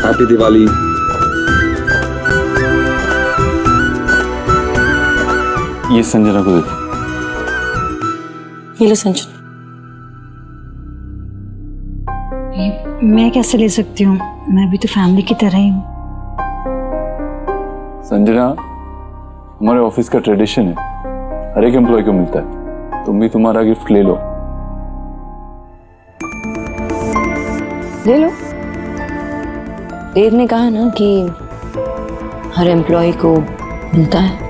Happy Diwali. ये संजना को देखो। ये लो संजना। मैं कैसे ले सकती हूँ? मैं भी तो फैमिली की तरह ही हूँ। संजना, हमारे ऑफिस का ट्रेडिशन है, हर एक एम्प्लॉय को मिलता है। तुम भी तुम्हारा गिफ्ट ले लो। ले लो। देव ने कहा ना कि हर एम्प्लॉय को मिलता है।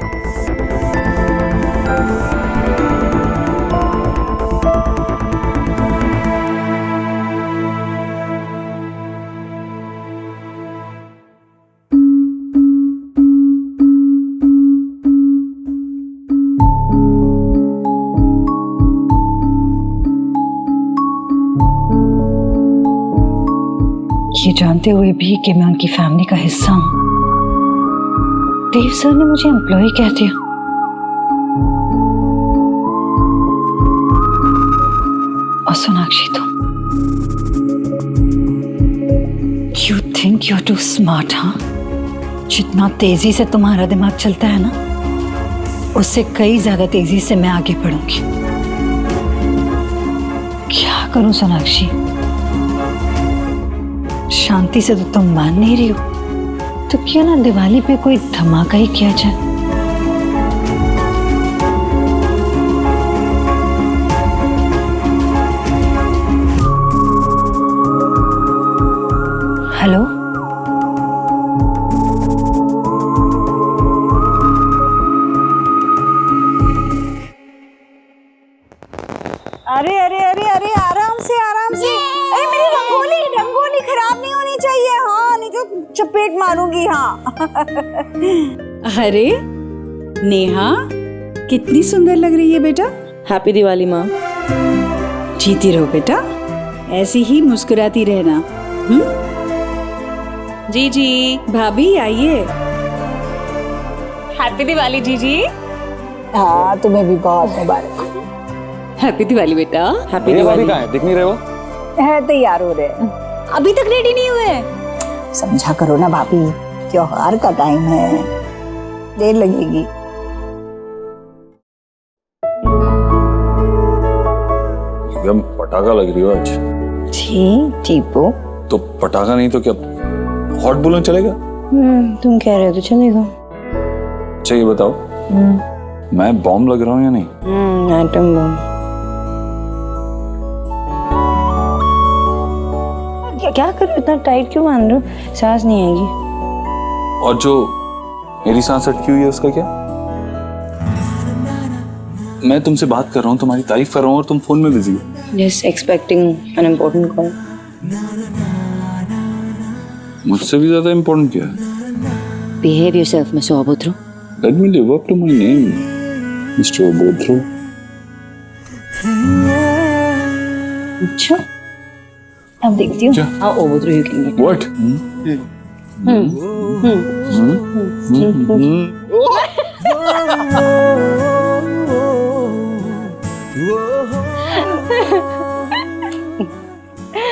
ये जानते हुए भी कि मैं उनकी फैमिली का हिस्सा हूँ, देव सर ने मुझे एम्प्लॉय कह दिया। और सोनाक्षी तुम, you think you are too smart? हाँ, जितना तेजी से तुम्हारा दिमाग चलता है ना, उससे कई ज्यादा तेजी से मैं आगे बढ़ूंगी। क्या करूं सोनाक्षी? शांति से तो तुम मान नहीं रही हो, तो क्यों ना दिवाली पे कोई धमाका ही किया जाए? हेलो, अरे अरे अरे अरे आराम से आराम से। अरे मेरी रंगोली रंगोली खराब नहीं होनी चाहिए। हाँ, नहीं तो चपेट मारूंगी। हाँ। अरे नेहा, कितनी सुंदर लग रही है बेटा। हैप्पी दिवाली माँ। जीती रहो बेटा, ऐसी ही मुस्कुराती रहना। जी जी भाभी आइए। हैप्पी दिवाली जीजी। हाँ, तुम्हें भी बहुत मुबारक। हैप्पी दिवाली बेटा। हैप्पी दिवाली। कहाँ है? दिख नहीं रहे हो? है, तैयार हो रहे हैं। अभी तक रेडी नहीं हुए? समझा करो ना भाभी, त्योहार का टाइम है, देर लगेगी। एकदम पटाखा लग रही हो आज। जी टीपो। तो पटाखा नहीं तो क्या हॉट बुलेट चलेगा? तुम कह रहे हो तो चलेगा। अच्छा ये बताओ, मैं बॉम्ब लग रहा हूँ या नहीं? Atom bomb. क्या कर रहे हो? इतना टाइट क्यों बांध रहे हो? सांस नहीं आएगी। और जो मेरी सांस अटकी हुई है उसका क्या? मैं तुमसे बात कर रहा हूँ, तुम्हारी तारीफ कर रहा हूँ और तुम फोन में बिजी हो। Just expecting an important call. मुझसे भी ज्यादा इम्पोर्टेंट क्या है? Behave yourself, Mr. Obotro. Let me live up to my name, Mr. Obotro. अच्छा, अब देखती हूँ how Obotro you can get. What?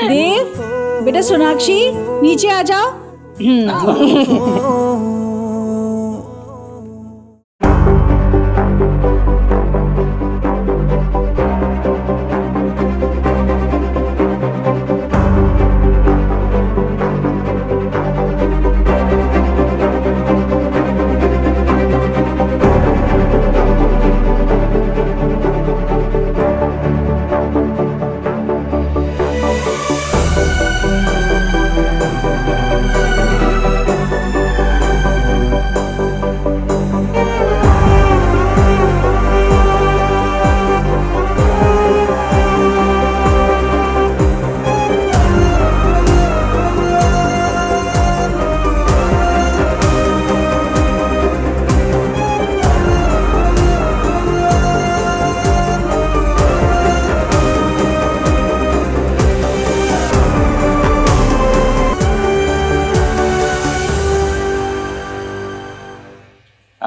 देव बेटा, सोनाक्षी नीचे आ जाओ।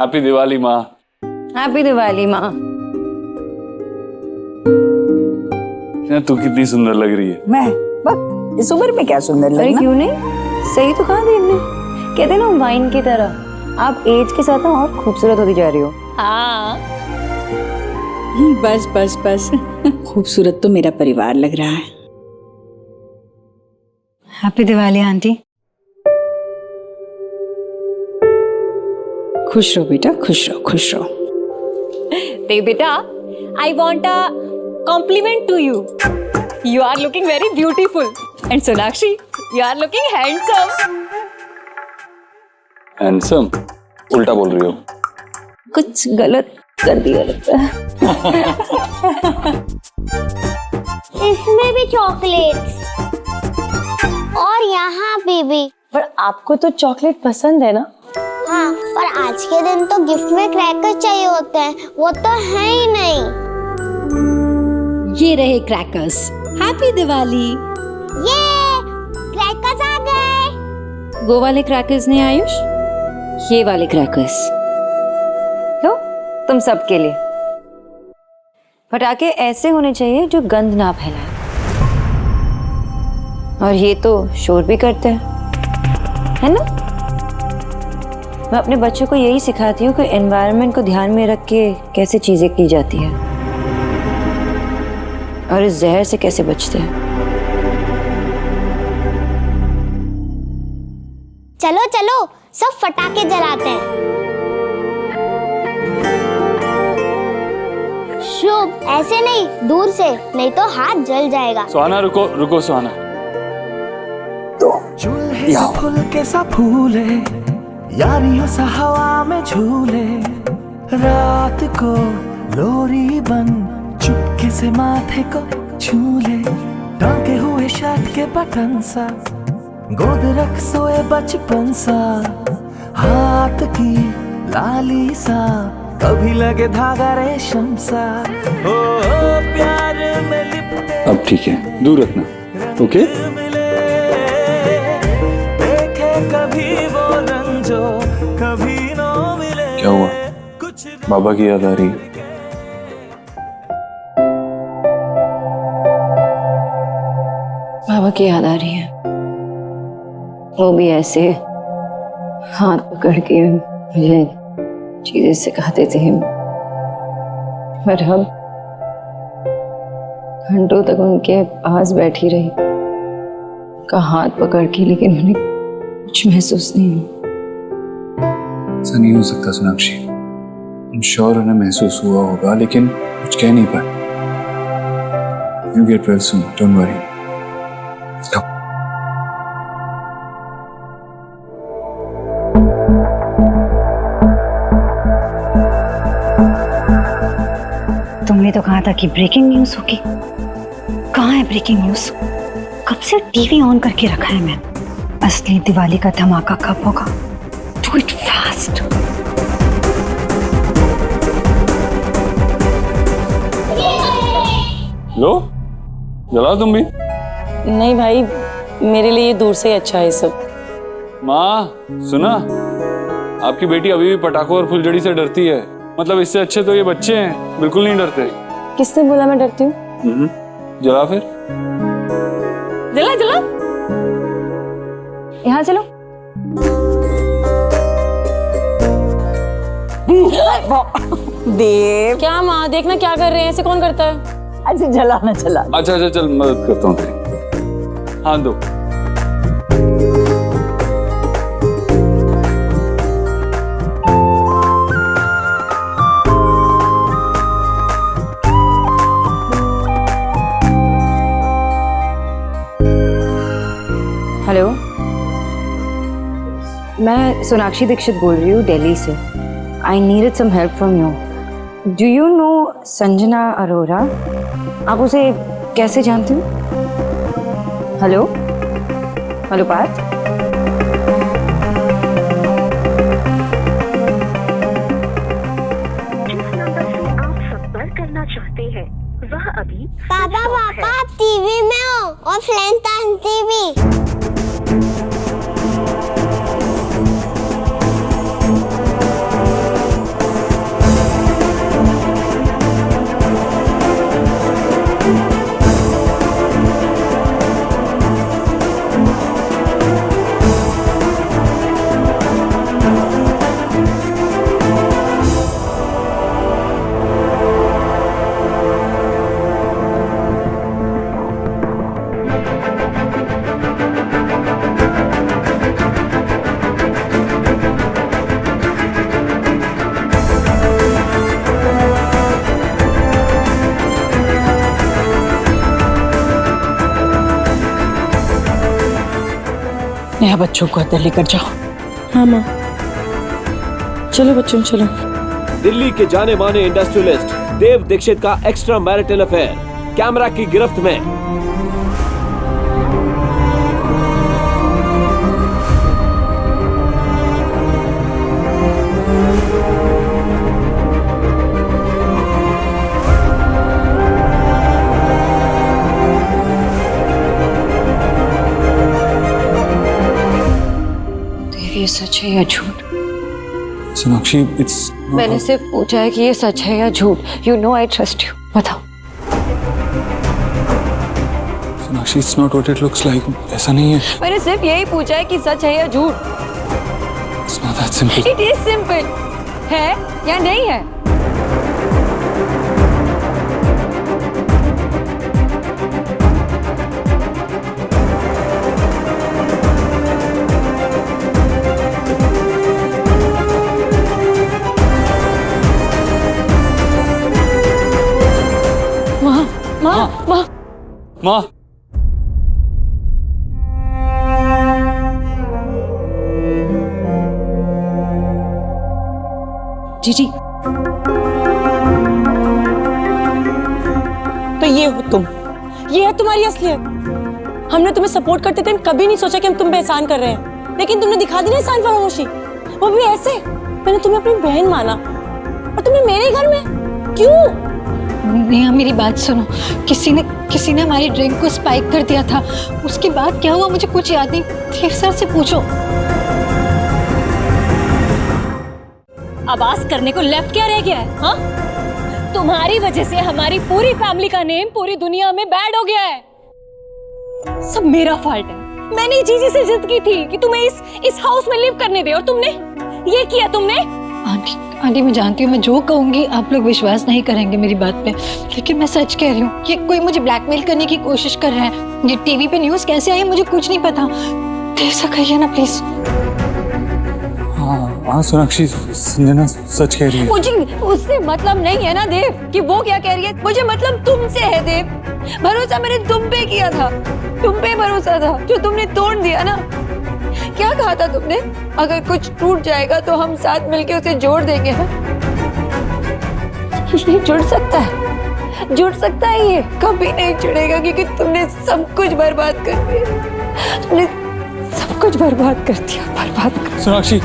हैप्पी दिवाली माँ। हैप्पी दिवाली माँ। तू कितनी सुंदर लग रही है। मैं बस इस उम्र में क्या सुंदर अरे लगना। क्यों नहीं, सही तो कहा देव ने। कहते हैं ना वाइन की तरह आप एज के साथ ना और खूबसूरत होती जा रही हो। हाँ बस बस बस खूबसूरत तो मेरा परिवार लग रहा है। Happy Diwali aunty. खुश रहो बेटा, खुश रहो, खुश रहो। देव बेटा, I want a compliment to you. You are looking very beautiful and Sonakshi you are looking handsome. Handsome उल्टा बोल रही हो। कुछ गलत कर दिया लगता है। इसमें भी चॉकलेट्स और यहाँ पे भी। पर आपको तो चॉकलेट पसंद है ना। हाँ, पर आज के दिन तो गिफ्ट में क्रैकर चाहिए होते हैं, वो तो है ही नहीं। ये रहे क्रैकर्स। हैप्पी दिवाली। ये क्रैकर्स आ गए। वो वाले क्रैकर्स नहीं आयुष, ये वाले क्रैकर्स लो तुम सबके लिए। पटाखे ऐसे होने चाहिए जो गंध ना फैलाए, और ये तो शोर भी करते हैं, है ना। मैं अपने बच्चों को यही सिखाती हूँ कि एनवायरनमेंट को ध्यान में रख के कैसे चीजें की जाती है और इस जहर से कैसे बचते हैं। चलो चलो सब फटाके जलाते हैं। शुभ, ऐसे नहीं, दूर से, नहीं तो हाथ जल जाएगा। सुहाना रुको रुको सुहाना। चूल्हे से फूल के सा फूले, यारियों सा हवा में झूले, रात को लोरी बन चुपके से माथे को छूले, टांके हुए शर्ट के बटन सा, गोद रख सोए बचपन सा, हाथ की लाली सा, कभी लगे धागा रेशम सा, ओ प्यार में लिपटे। अब ठीक है, दूर रखना। ओके देखे कभी वो रंग जो कभी न मिले। क्या हुआ? बाबा की याद आ रही है? बाबा की याद आ रही है। वो भी ऐसे हाथ पकड़ के मुझे चीजें सिखाते थे, पर हम घंटों तक उनके पास बैठी रही, उनका हाथ पकड़ के, लेकिन उन्हें कुछ महसूस नहीं हुआ। ऐसा नहीं हो सकता सोनाक्षी। I'm sure उन्हें महसूस हुआ होगा, लेकिन कुछ कह नहीं पाए। You get well soon, don't worry. Come. तुमने तो कहा था कि ब्रेकिंग न्यूज होगी। कहाँ है ब्रेकिंग न्यूज? कब से टीवी ऑन करके रखा है मैंने। असली दिवाली का धमाका कब होगा? Do it fast. लो जलाओ तुम भी। नहीं भाई, मेरे लिए ये दूर से ही अच्छा है सब। माँ सुना, आपकी बेटी अभी भी पटाखों और फुलझड़ी से डरती है। मतलब इससे अच्छे तो ये बच्चे हैं, बिल्कुल नहीं डरते। किसने बोला मैं डरती हूँ? जला फिर। जला जला, यहाँ चलो। देव, क्या माँ, देखना क्या कर रहे हैं, ऐसे कौन करता है? ऐसे जलाना चला। अच्छा अच्छा चल मदद करता हूँ तेरी। हाँ दो। हेलो, मैं सोनाक्षी दीक्षित बोल रही हूँ दिल्ली से। I needed some help from you. Do you know Sanjana Arora? आप उसे कैसे जानते हो? Hello hello Parth. पापा पापा आप टीवी में हो और फ्रेंड आंटी भी। स्नेहा बच्चों को अंदर लेकर जाओ। हाँ माँ, चलो बच्चों चलो। दिल्ली के जाने माने इंडस्ट्रियलिस्ट देव दीक्षित का एक्स्ट्रा मैरिटल अफेयर कैमरा की गिरफ्त में। देव, ये सच है या झूठ? सोनाक्षी, इट्स मैंने सिर्फ पूछा है कि ये सच है या झूठ। You know I trust you, बताओ। Sonakshi, it's not what it looks like. ऐसा नहीं है। मैंने सिर्फ यही पूछा है कि सच है या झूठ। It's not that simple. It is simple. है या नहीं है? माँ, जीजी, तो ये हो तुम, ये है तुम्हारी असलियत। हमने तुम्हें सपोर्ट करते थे, कभी नहीं सोचा कि हम तुम पे एहसान कर रहे हैं, लेकिन तुमने दिखा दी ना एहसान फरामोशी, वो भी ऐसे। मैंने तुम्हें अपनी बहन माना और तुमने मेरे घर में क्यों? नेहा, मेरी बात सुनो। किसी ने हमारी ड्रिंक को स्पाइक कर दिया था। उसके बाद क्या हुआ मुझे कुछ याद नहीं। देव सर से पूछो। आवाज करने को लेफ्ट क्या रह गया है? हाँ, तुम्हारी वजह से हमारी पूरी फैमिली का नेम पूरी दुनिया में बैड हो गया है। सब मेरा फॉल्ट है। मैंने जीजी से जिद की थी कि तुम्हें इस हाउस में लिव करने दे, और तुमने ये किया। तुमने आंटी, मैं जानती हूँ मैं जो कहूंगी आप लोग विश्वास नहीं करेंगे मेरी बात पे, लेकिन मैं सच कह रही हूँ। ये कोई मुझे ब्लैकमेल करने की कोशिश कर रहे हैं। ये टीवी पे न्यूज़ कैसे आई मुझे कुछ नहीं पता। देव से कहिए ना प्लीज। हाँ सोनाक्षी, संजना सच कह रही है। मुझे उससे मतलब नहीं है ना देव कि वो क्या कह रही है। मुझे मतलब तुमसे है देव। भरोसा मैंने तुम पे किया था, तुम पे भरोसा था, जो तुमने तोड़ दिया ना। क्या कहा था तुमने? अगर कुछ टूट जाएगा तो हम साथ मिलके उसे जोड़ देंगे। ये जुड़ सकता है, जुड़ सकता है। ये कभी नहीं जुड़ेगा क्योंकि तुमने सब कुछ बर्बाद कर दिया। तुमने सब कुछ बर्बाद कर दिया, बर्बाद कर। सोनाक्षी,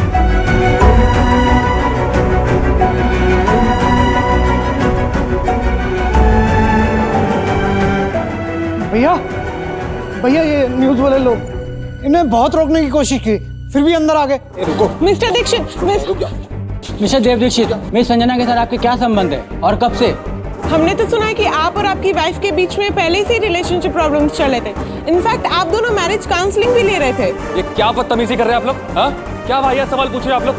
भैया ये न्यूज वाले लोग, इन्हें बहुत रोकने की कोशिश की, फिर भी अंदर आ गए। रुको मिस्टर दीक्षित, मिस्टर देव दीक्षित, मिस संजना के साथ आपके क्या संबंध है और कब से? हमने तो सुना है कि आप और आपकी वाइफ के बीच में पहले से रिलेशनशिप प्रॉब्लम्स चले थे। इनफैक्ट आप दोनों मैरिज काउंसलिंग भी ले रहे थे। ये क्या बदतमीजी कर रहे हैं आप लोग? हाँ, क्या वाहियात सवाल पूछ रहे हैं आप लोग?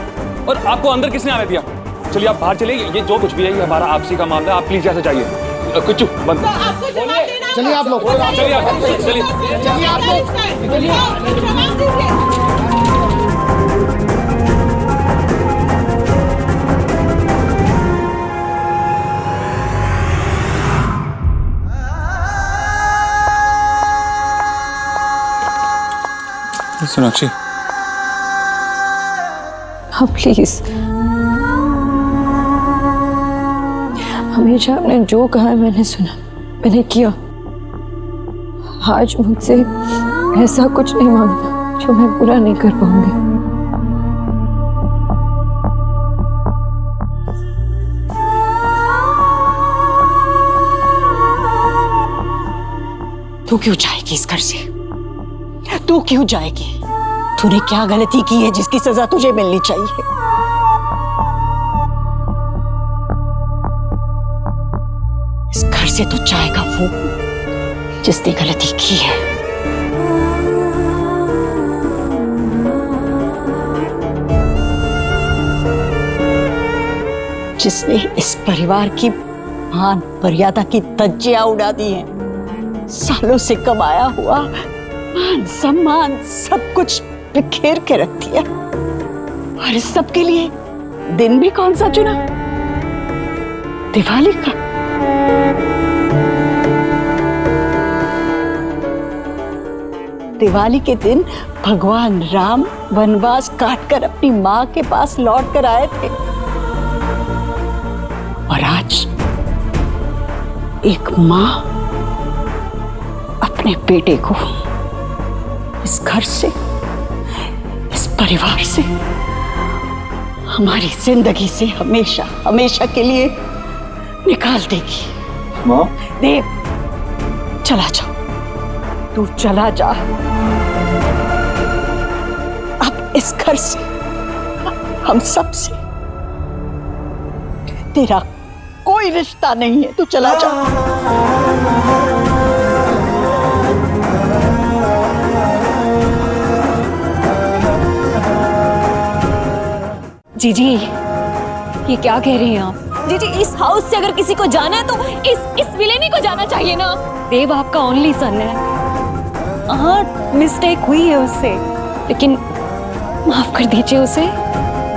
और आपको अंदर किसने आने दिया? चलिए आप बाहर चलिए। ये जो कुछ भी है ये हमारा आपसी का मामला है। आप प्लीज यहाँ से जाइए। कुछ बंद। चलिए आप लोग, चलिए आप सोनाक्षी, हाँ प्लीज। हमेशा आपने जो कहा मैंने सुना, मैंने किया। आज मुझसे ऐसा कुछ नहीं मांगना जो मैं पूरा नहीं कर पाऊंगी। तू क्यों जाएगी इस घर से? तू क्यों जाएगी? तूने क्या गलती की है जिसकी सजा तुझे मिलनी चाहिए? इस घर से तो जाएगा वो जिसने गलती की है। जिसने इस परिवार की मान मर्यादा की धज्जियां उड़ा दी हैं। सालों से कमाया हुआ मान सम्मान सब कुछ बिखेर के रख दिया। और इस सब के लिए दिन भी कौन सा चुना? दिवाली का। दिवाली के दिन भगवान राम वनवास काटकर अपनी माँ के पास लौट कर आए थे, और आज एक माँ अपने बेटे को इस घर से, इस परिवार से, हमारी जिंदगी से हमेशा हमेशा के लिए निकाल देगी। माँ, देव, चला जा, तू चला जा। अब इस घर से, हम सब से तेरा कोई रिश्ता नहीं है, तू चला जा। जीजी, ये क्या कह रही हैं आप? जीजी, इस हाउस से अगर किसी को जाना है तो इस विलेनी को जाना चाहिए ना। देव आपका ओनली सन है। हाँ, मिस्टेक हुई है उससे, लेकिन माफ कर दीजिए उसे।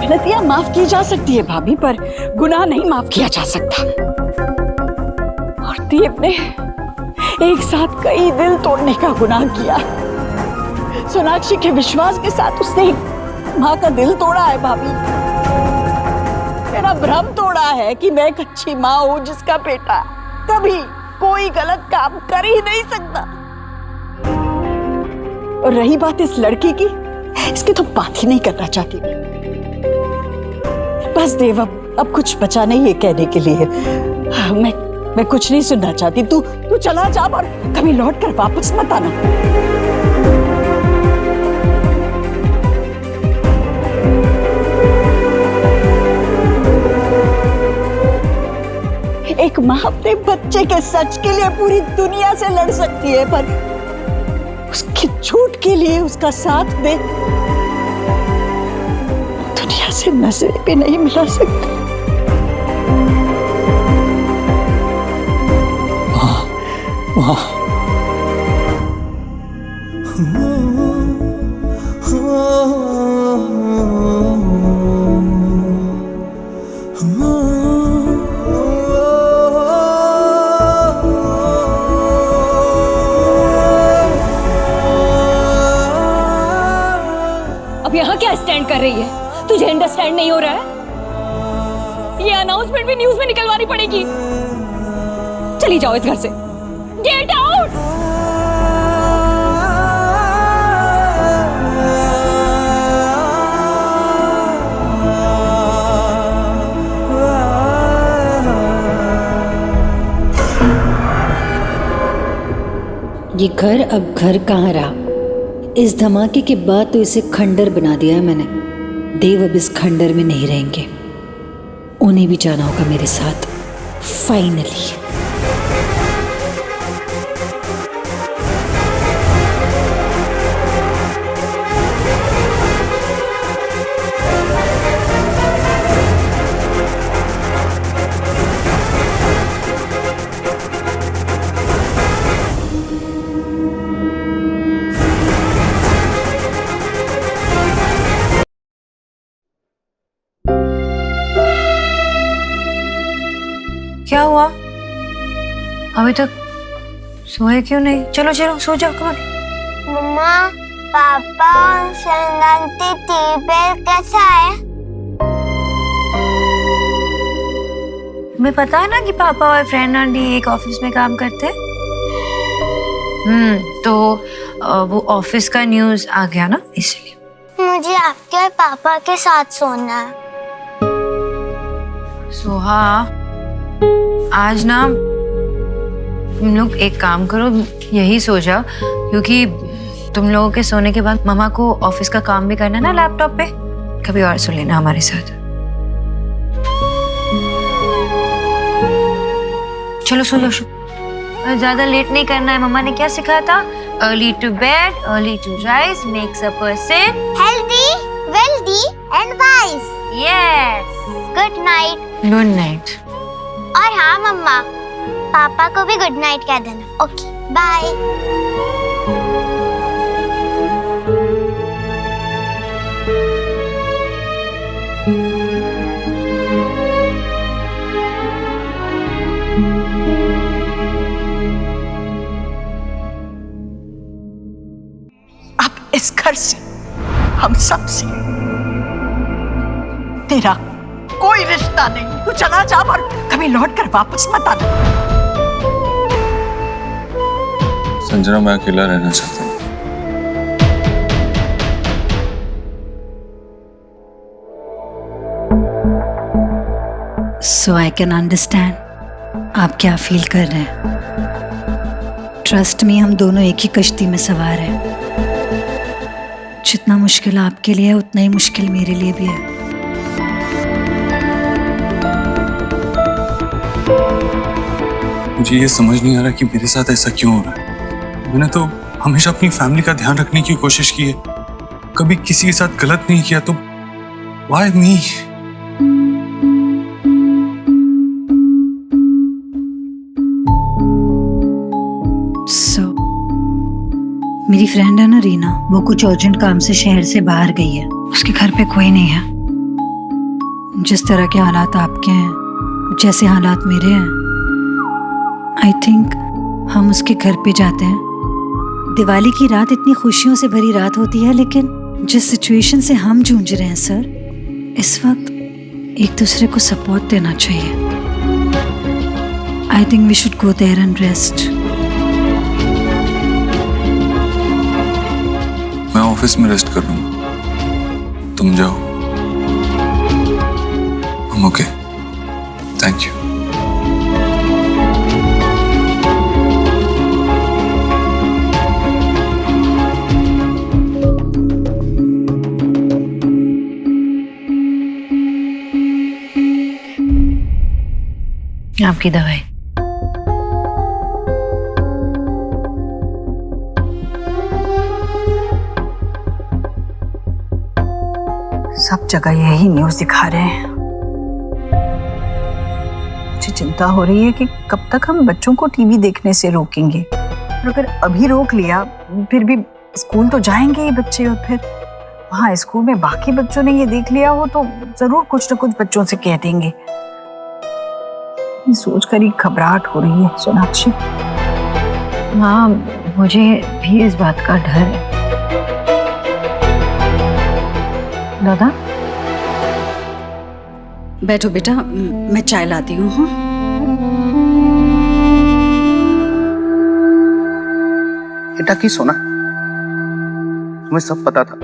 गलतियां माफ की जा सकती है भाभी, पर गुनाह नहीं माफ किया जा सकता। और देव ने एक साथ कई दिल तोड़ने का गुनाह किया। सोनाक्षी के विश्वास के साथ उसने एक माँ का दिल तोड़ा है भाभी। मेरा भ्रम तोड़ा है कि मैं एक अच्छी माँ हूँ जिसका बेटा कभी कोई गलत काम कर ही नहीं सकता। और रही बात इस लड़की की, इसकी तो बात ही नहीं करना चाहती। बस देव, अब कुछ बचा नहीं है कहने के लिए। मैं कुछ नहीं सुनना चाहती। तू चला जा और कभी लौट कर वापस मत आना। एक माँ अपने बच्चे के सच के लिए पूरी दुनिया से लड़ सकती है, पर उसके झूठ के लिए उसका साथ दे दुनिया से नजरें भी नहीं मिला सकती। माँ, अब यहाँ क्या स्टैंड कर रही है? तुझे अंडरस्टैंड नहीं हो रहा है? ये अनाउंसमेंट भी न्यूज़ में निकलवानी पड़ेगी। चली जाओ इस घर से। Get out. ये घर अब घर कहाँ रहा? इस धमाके के बाद तो इसे खंडर बना दिया है मैंने। देव अब इस खंडर में नहीं रहेंगे, उन्हें भी जाना होगा मेरे साथ फाइनली। क्या हुआ? अभी तक सोए क्यों नहीं? चलो चलो सो जाओ। कौन? मम्मा, पापा और संगंती टीपेल कैसा है? तुम्हें पता है ना कि पापा और फ्रेंड आंटी एक ऑफिस में काम करते हैं। तो वो ऑफिस का न्यूज़ आ गया ना, इसलिए। मुझे आपके और पापा के साथ सोना है। सोहा, आज ना तुम लोग एक काम करो, यही सो जाओ, क्योंकि तुम लोगों के सोने के बाद मामा को ऑफिस का काम भी करना है ना लैपटॉप पे। कभी और सो लेना हमारे साथ। चलो सो जाओ, ज्यादा लेट नहीं करना है। मम्मा ने क्या सिखाया था? Early to bed, early to rise makes a person healthy, wealthy and wise. Yes. Good night. Good night. और हाँ मम्मा, पापा को भी गुड नाइट कह देना। Okay, bye. घर से, हम सब से। तेरा कोई रिश्ता नहीं, तू चला जा और कभी लौट कर वापस मत आना। संजना, मैं अकेला रहना चाहता हूँ। सो आई कैन अंडरस्टैंड आप क्या फील कर रहे हैं। ट्रस्ट में हम दोनों एक ही कश्ती में सवार हैं। जितना मुश्किल आपके लिए है उतना ही मुश्किल मेरे लिए भी है। मुझे ये समझ नहीं आ रहा कि मेरे साथ ऐसा क्यों हो रहा है। मैंने तो हमेशा अपनी फैमिली का ध्यान रखने की कोशिश की है, कभी किसी के साथ गलत नहीं किया, तो व्हाई मी? मेरी फ्रेंड है ना रीना, वो कुछ अर्जेंट काम से शहर से बाहर गई है। उसके घर पे कोई नहीं है। जिस तरह के हालात आपके हैं, जैसे हालात मेरे हैं, आई थिंक हम उसके घर पे जाते हैं। दिवाली की रात इतनी खुशियों से भरी रात होती है, लेकिन जिस सिचुएशन से हम जूझ रहे हैं सर, इस वक्त एक दूसरे को सपोर्ट देना चाहिए। I think we should go there and rest. मैं ऑफिस में रेस्ट कर लूंगा, तुम जाओ। I'm okay. Thank you. आपकी दवाई। सब जगह यही न्यूज़ दिखा रहे हैं। मुझे चिंता हो रही है कि कब तक हम बच्चों को टीवी देखने से रोकेंगे। और अगर अभी रोक लिया, फिर भी स्कूल तो जाएंगे ही बच्चे, और फिर वहाँ स्कूल में बाकी बच्चों ने ये देख लिया हो तो जरूर कुछ न कुछ बच्चों से कह देंगे। सोचकर ही घबराहट हो रही है सोनाक्षी। हाँ, मुझे भी इस बात का डर है। दादा, बैठो बेटा, मैं चाय लाती हूँ। हाँ, बेटा की सोना, तुम्हें सब पता था।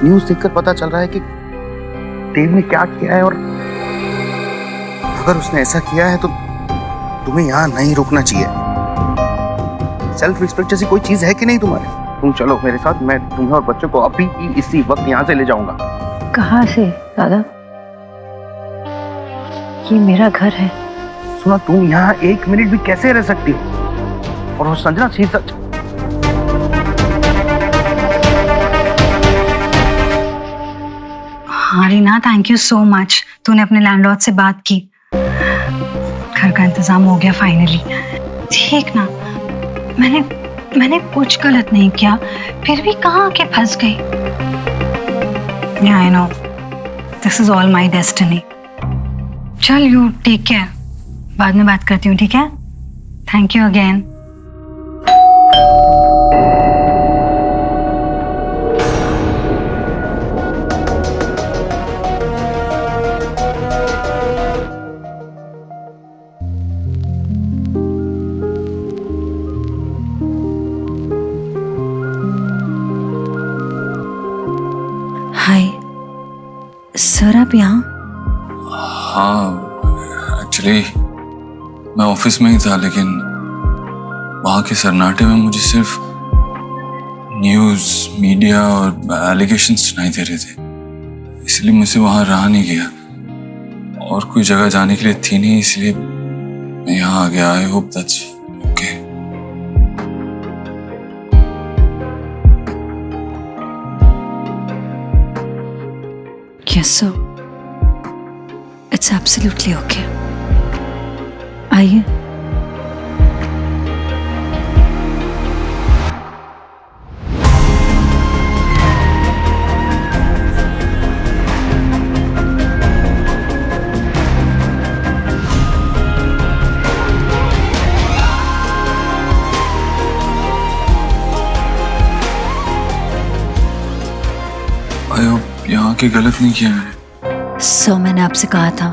न्यूज़ देखकर पता चल रहा है कि देव ने क्या किया है, और अगर उसने ऐसा किया है तो तुम्हें यहाँ नहीं रुकना चाहिए। सेल्फ रिस्पेक्ट जैसी कोई चीज है कि नहीं तुम्हारे? तुम चलो मेरे साथ, मैं तुम्हें और बच्चों को अभी इसी वक्त यहाँ से ले जाऊंगा। कहाँ से दादा? ये मेरा घर है। सुना, तुम यहाँ 1 मिनट भी कैसे रह सकती हो? और वो संजना सच। हाँ Reena, thank you so much. तूने अपने लैंडलॉर्ड से बात की, घर का इंतजाम हो गया फाइनली। ठीक ना, मैंने कुछ गलत नहीं किया, फिर भी कहाँ आके फंस गई। I know, this is all my destiny. चल, यू टेक केयर, बाद में बात करती हूँ, ठीक है? Thank you again. Hi sir, आप यहाँ? हाँ, एक्चुअली मैं ऑफिस में ही था, लेकिन वहाँ के सन्नाटे में मुझे सिर्फ न्यूज़, मीडिया और एलिगेशंस सुनाई दे रहे थे, इसलिए मुझसे वहाँ रहा नहीं गया। और कोई जगह जाने के लिए थी नहीं, इसलिए मैं यहाँ आ गया। I hope that's okay. Yes, sir. It's absolutely okay. आइए। आयो, यहाँ की गलत नहीं किया मैंने। सो मैंने आपसे कहा था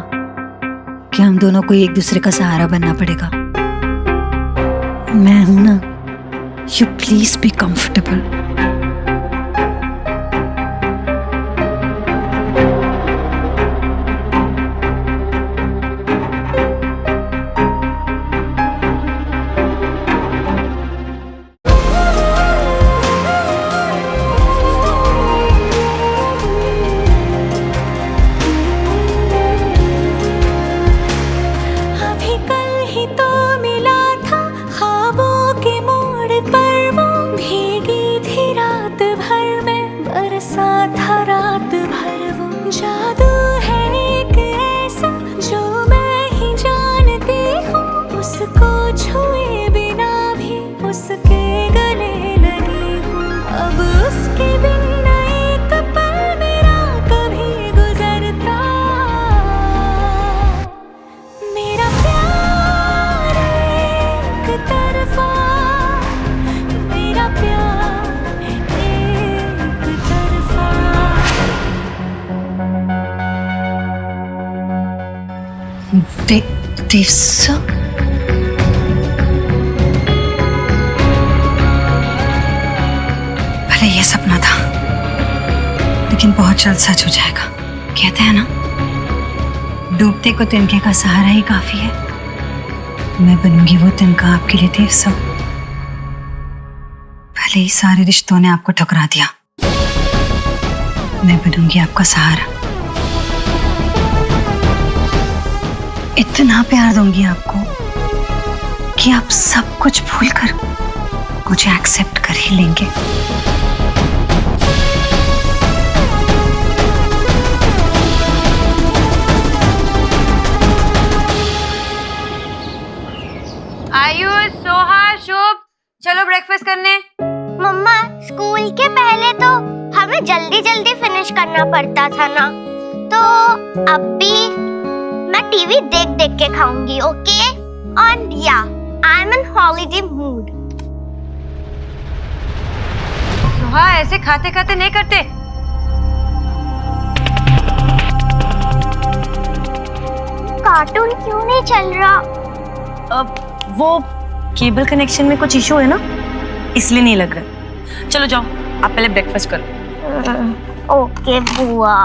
कि हम दोनों को एक दूसरे का सहारा बनना पड़ेगा। मैं हूं ना, you please be comfortable. Dev sir, भले ये सपना था, लेकिन बहुत जल्द सच हो जाएगा। कहते हैं ना, डूबते को तिनके का सहारा ही काफी है। मैं बनूंगी वो तिनका आपके लिए देव सर। भले ही सारे रिश्तों ने आपको ठुकरा दिया, मैं बनूंगी आपका सहारा। इतना प्यार दूंगी आपको कि आप सब कुछ भूलकर मुझे एक्सेप्ट कर ही लेंगे। आयुष, सोहा, शुभ, चलो ब्रेकफास्ट करने। मम्मा, स्कूल के पहले तो हमें जल्दी जल्दी फिनिश करना पड़ता था ना, तो अब भी मैं टीवी देख देख के खाऊंगी, ओके? और या, I am in holiday mood. Soha, ऐसे खाते खाते नहीं करते। कार्टून क्यों नहीं चल रहा? अब वो केबल कनेक्शन में कुछ इशू है ना, इसलिए नहीं लग रहा। चलो जाओ, आप पहले ब्रेकफास्ट करो। ओके बुआ।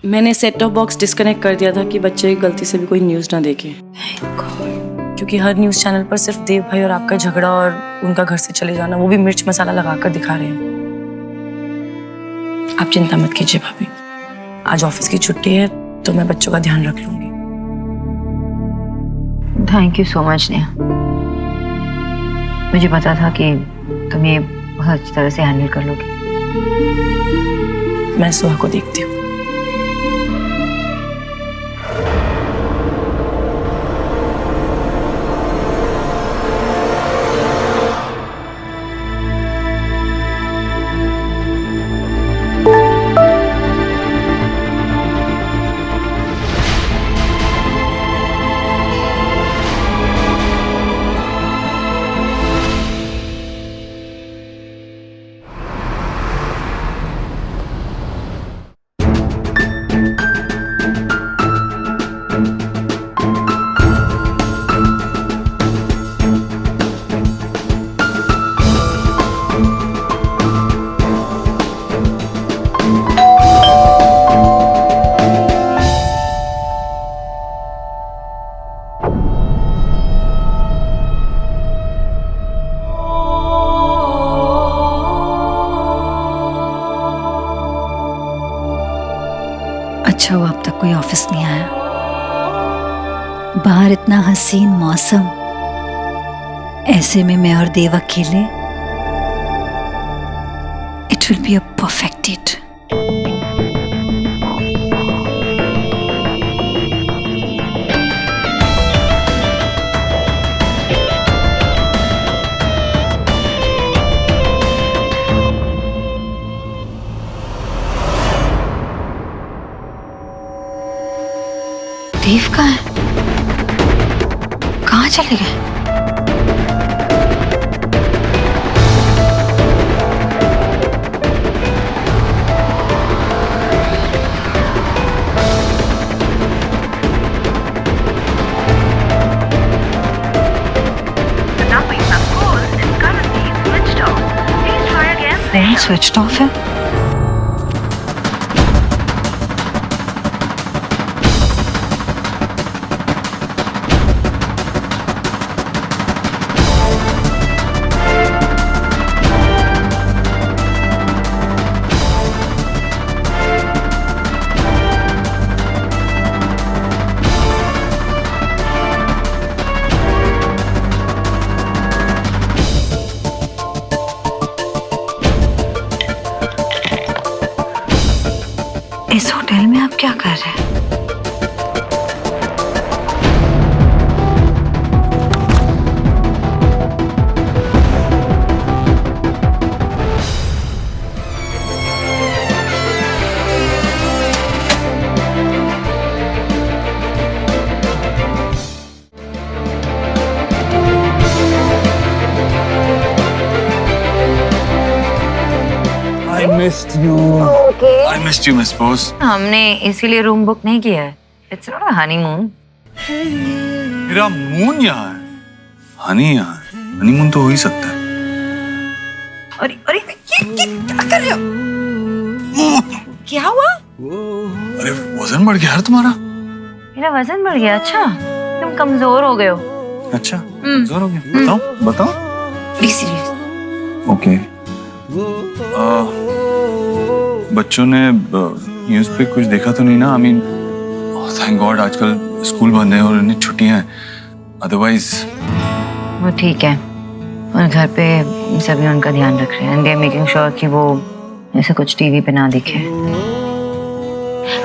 मैंने सेट टॉप बॉक्स डिस्कनेक्ट कर दिया था कि बच्चे गलती से भी कोई न्यूज़ ना देखे, क्योंकि हर न्यूज़ चैनल पर सिर्फ देव भाई और आपका झगड़ा और उनका घर से चले जाना, वो भी मिर्च मसाला लगाकर दिखा रहे हैं। आप चिंता मत कीजिए भाभी, आज ऑफिस की छुट्टी है तो मैं बच्चों का ध्यान रख लूंगी। Thank you so much Neha, मुझे पता था कि तुम ये बहुत अच्छी तरह से हैंडल कर लोगी। मैं सुहा को देखती हूँ। अच्छा हुआ अब तक कोई ऑफिस नहीं आया। बाहर इतना हसीन मौसम, ऐसे में मैं और देव अकेले, it will be a perfect date. Dev कहाँ है? कहाँ चले गए? फ्रेंड स्विच्ड ऑफ है। इस होटल में आप क्या कर रहे हैं? I missed you. I missed you, Miss Bose. हमने इसीलिए रूम बुक नहीं किया है। It's not a honeymoon. मेरा मून यहाँ है, हनी यहाँ है। हनीमून तो हो ही सकता है। अरे अरे ये क्या कर रहे हो? क्या हुआ? अरे वजन बढ़ गया यार तुम्हारा। मेरा वजन बढ़ गया। अच्छा, तुम कमजोर हो गए हो। अच्छा, कमजोर हो गया। बताओ बताओ। Be serious. ओके। बच्चों ने न्यूज़ पे कुछ देखा तो नहीं ना? आई मीन थैंक गॉड आजकल स्कूल बंद है और इन्हें छुट्टियां हैं। अदरवाइज वो ठीक है, और घर पे सभी उनका ध्यान रख रहे हैं। दे आर मेकिंग श्योर कि वो ऐसा कुछ टीवी पे ना दिखे।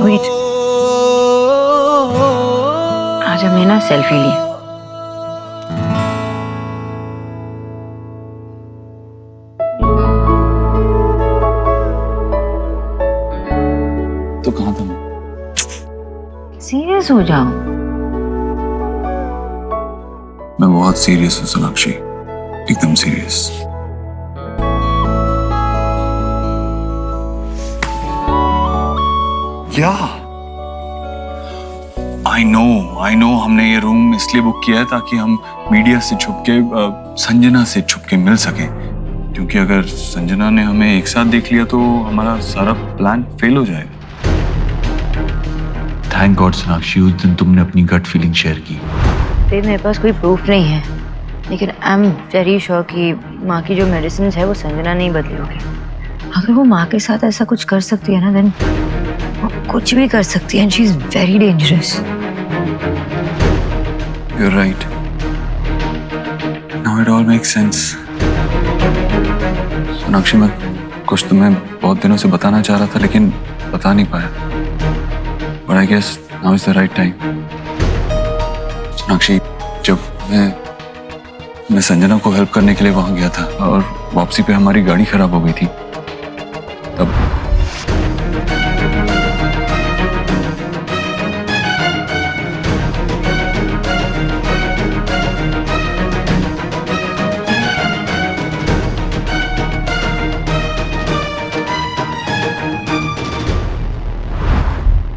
वेट, आज हमने ना सेल्फी ली। तो कहाँ था मैं? सीरियस हो जाओ। मैं बहुत सीरियस हूँ सोनाक्षी, एकदम सीरियस। क्या? आई नो हमने ये रूम इसलिए बुक किया है ताकि हम मीडिया से छुप के संजना से छुप के मिल सके, क्योंकि अगर संजना ने हमें एक साथ देख लिया तो हमारा सारा प्लान फेल हो जाएगा। थैंक गॉड सोनाक्षी, उस दिन तुमने अपनी गट फीलिंग शेयर की। मेरे पास कोई प्रूफ नहीं है, लेकिन आई एम वेरी श्योर कि माँ की जो मेडिसिन है वो संजना नहीं बदली होगी। अगर वो माँ के साथ ऐसा कुछ कर सकती है ना, देन वो कुछ भी कर सकती है। She is very dangerous. You are right, now it all makes sense. Sonakshi, मैं कुछ तुम्हें बहुत दिनों से बताना चाह रहा था लेकिन बता नहीं पाया। But I guess now is the right time. Sonakshi, जब मैं संजना को हेल्प करने के लिए वहां गया था और वापसी पे हमारी गाड़ी खराब हो गई थी, तब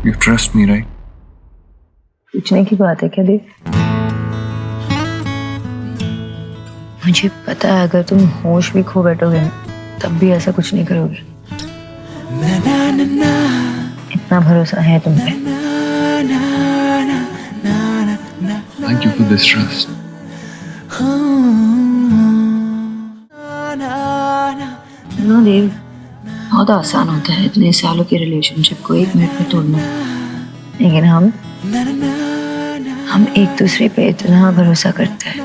You trust me, right? पूछने की बात है क्या देव? मुझे पता है अगर तुम होश भी खो बैठोगे ना, तब भी ऐसा कुछ नहीं करोगे। इतना भरोसा है तुम पे। Thank you for this trust. No Dev, बहुत आसान होता है इतने सालों की रिलेशनशिप को एक मिनट में तोड़ना, लेकिन हम एक दूसरे पे इतना भरोसा करते हैं,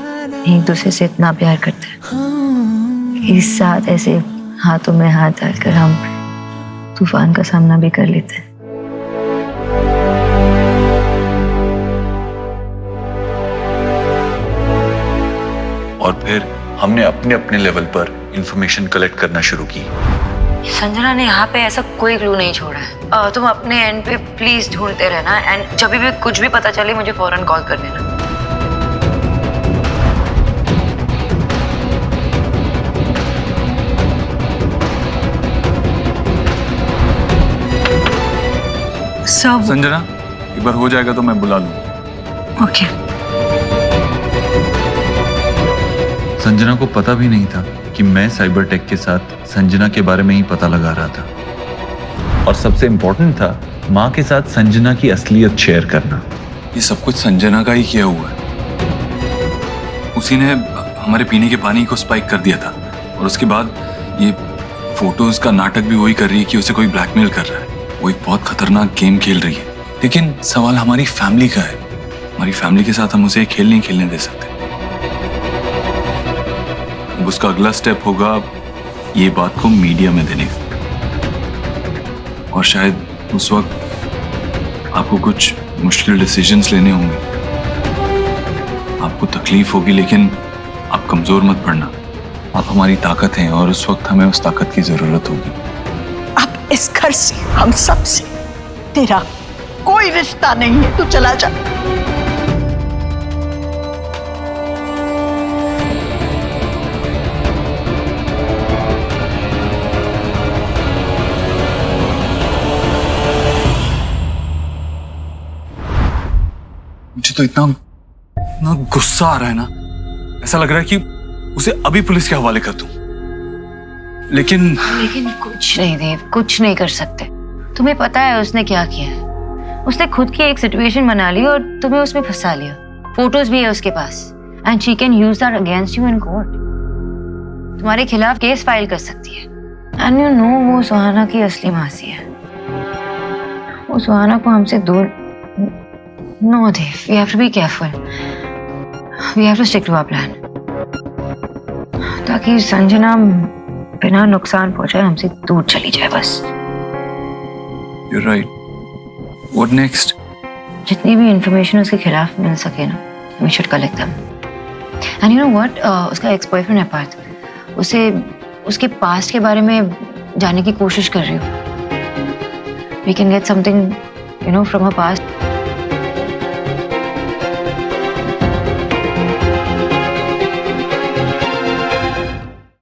एक दूसरे से इतना प्यार करते हैं, इस साथ ऐसे हाथों में हाथ डालकर हम तूफान का सामना भी कर लेते हैं। और फिर हमने अपने अपने लेवल पर इंफॉर्मेशन कलेक्ट करना शुरू की। संजना ने यहाँ पे ऐसा कोई क्लू नहीं छोड़ा है। तुम अपने एंड पे प्लीज ढूंढते रहना, एंड जब भी कुछ भी पता चले मुझे फौरन कॉल कर देना। सब संजना, एक बार हो जाएगा तो मैं बुला लूँ। ओके। संजना को पता भी नहीं था कि कि मैं साइबर टेक के साथ संजना के बारे में ही पता लगा रहा था, और सबसे इम्पोर्टेंट था माँ के साथ संजना की असलियत शेयर करना। ये सब कुछ संजना का ही किया हुआ है। उसी ने हमारे पीने के पानी को स्पाइक कर दिया था, और उसके बाद ये फोटोज का नाटक भी वही कर रही है कि उसे कोई ब्लैकमेल कर रहा है। वो एक बहुत खतरनाक गेम खेल रही है। लेकिन सवाल हमारी फैमिली का है। हमारी फैमिली के साथ हम उसे खेल नहीं खेलने दे सकते। अब उसका अगला स्टेप होगा ये बात को मीडिया में देने का, और शायद उस वक्त आपको कुछ मुश्किल डिसीजंस लेने होंगे, आपको तकलीफ होगी, लेकिन आप कमजोर मत पड़ना। आप हमारी ताकत हैं, और उस वक्त हमें उस ताकत की जरूरत होगी। अब इस घर से, हम सब से तेरा कोई रिश्ता नहीं है, तू चला जा। मुझे तो इतना गुस्सा आ रहा है ना, ऐसा लग रहा है कि उसे अभी पुलिस के हवाले कर दूं। लेकिन कुछ नहीं देव, कुछ नहीं कर सकते। तुम्हें पता है उसने क्या किया है? उसने खुद की एक सिचुएशन बना ली और तुम्हें उसमें फंसा लिया। फोटोज भी है उसके पास, and she can use that against you in court. तुम्हारे खिलाफ केस फाइल कर सकती है। एंड यू नो वो सुहाना की असली मासी है। वो सुहाना को हमसे दूर। No, Dev, we have to be careful. We have to stick to our plan. ताकि संजना बिना नुकसान पहुंचाए हमसे दूर चली जाए बस। You're right. What next? जितनी भी इंफॉर्मेशन उसके खिलाफ मिल सके ना, we should collect them. And you know what? उसका एक्स बॉयफ्रेंड है पार्थ, उसे उसके पास्ट के बारे में जानने की कोशिश कर रही हूँ। We can get something, you know, from her past.